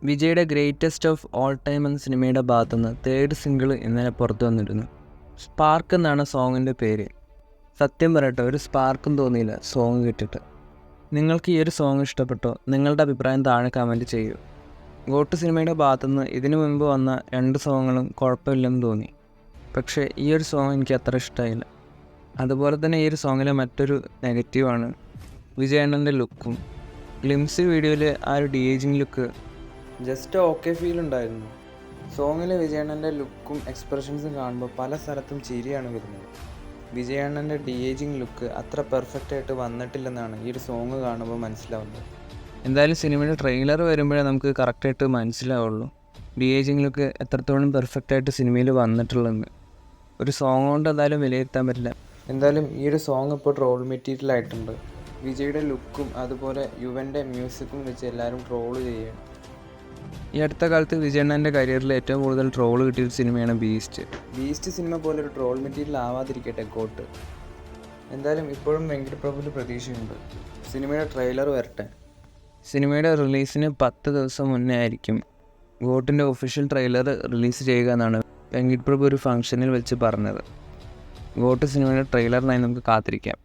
വിജയുടെ greatest of all time എന്ന സിനിമയുടെ ഭാഗത്തുനിന്ന് തേർഡ് സിംഗിൾ ഇന്നലെ പുറത്തു വന്നിരുന്നു. സ്പാർക്ക് എന്നാണ് സോങ്ങിൻ്റെ പേര്. സത്യം പറയട്ടെ, ഒരു സ്പാർക്കും തോന്നിയില്ല സോങ് കേട്ടിട്ട്. നിങ്ങൾക്ക് ഈ ഒരു സോങ് ഇഷ്ടപ്പെട്ടോ? നിങ്ങളുടെ അഭിപ്രായം താഴെ കമൻറ്റ് ചെയ്യൂ. ഗോട്ട് സിനിമയുടെ ഭാഗത്തുനിന്ന് ഇതിനു മുൻപ് വന്ന 2 സോങ്ങുകളും കുഴപ്പമില്ലെന്ന് തോന്നി. പക്ഷേ ഈ ഒരു സോങ് എനിക്ക് അത്ര ഇഷ്ടമായില്ല. അതുപോലെ തന്നെ ഈ ഒരു സോങ്ങിലെ മറ്റൊരു നെഗറ്റീവാണ് വിജയണ്ണൻ്റെ ലുക്കും. ഗ്ലിംസ് വീഡിയോയിൽ ആ ഒരു D-ageing look just okay feel ഉണ്ടായിരുന്നു. സോങ്ങിലെ വിജയണ്ണൻ്റെ ലുക്കും എക്സ്പ്രഷൻസും കാണുമ്പോൾ പല സ്ഥലത്തും ചിരിയാണ് വരുന്നത്. വിജയണ്ണൻ്റെ ഡി-ഏജിങ് ലുക്ക് അത്ര പെർഫെക്റ്റ് ആയിട്ട് വന്നിട്ടില്ലെന്നാണ് ഈ ഒരു സോങ് കാണുമ്പോൾ മനസ്സിലാവുന്നത്. എന്തായാലും സിനിമയുടെ ട്രെയിലർ വരുമ്പോഴേ നമുക്ക് കറക്റ്റായിട്ട് മനസ്സിലാവുള്ളൂ ഡി-ഏജിങ് ലുക്ക് എത്രത്തോളം പെർഫെക്റ്റായിട്ട് സിനിമയിൽ വന്നിട്ടുള്ളതെന്ന്. ഒരു സോങ് കൊണ്ട് എന്തായാലും വിലയിരുത്താൻ പറ്റില്ല. എന്തായാലും ഈ ഒരു സോങ് ഇപ്പോൾ ട്രോൾ മെറ്റീരിയൽ ആയിട്ടുണ്ട്. വിജയുടെ ലുക്കും അതുപോലെ യുവൻ്റെ മ്യൂസിക്കും വെച്ച് എല്ലാവരും ട്രോൾ ചെയ്യുകയാണ്. ഈ അടുത്ത കാലത്ത് വിജയണ്ണൻ്റെ കരിയറിൽ ഏറ്റവും കൂടുതൽ ട്രോൾ കിട്ടിയൊരു സിനിമയാണ് ബീസ്റ്റ് സിനിമ പോലെ ഒരു ട്രോൾ മെറ്റീരിയൽ ആവാതിരിക്കട്ടെ ഗോട്ട്. എന്തായാലും ഇപ്പോഴും വെങ്കട് പ്രഭുവിൻ്റെ പ്രതീക്ഷയുണ്ട്. സിനിമയുടെ ട്രെയിലർ വരട്ടെ. സിനിമയുടെ റിലീസിന് 10 ദിവസം മുന്നേ ആയിരിക്കും ഗോട്ടിൻ്റെ ഒഫീഷ്യൽ ട്രെയിലർ റിലീസ് ചെയ്യുക എന്നാണ് വെങ്കട് പ്രഭു ഒരു ഫംഗ്ഷനിൽ വെച്ച് പറഞ്ഞത്. ഗോട്ട് സിനിമയുടെ ട്രെയിലറിനായി നമുക്ക് കാത്തിരിക്കാം.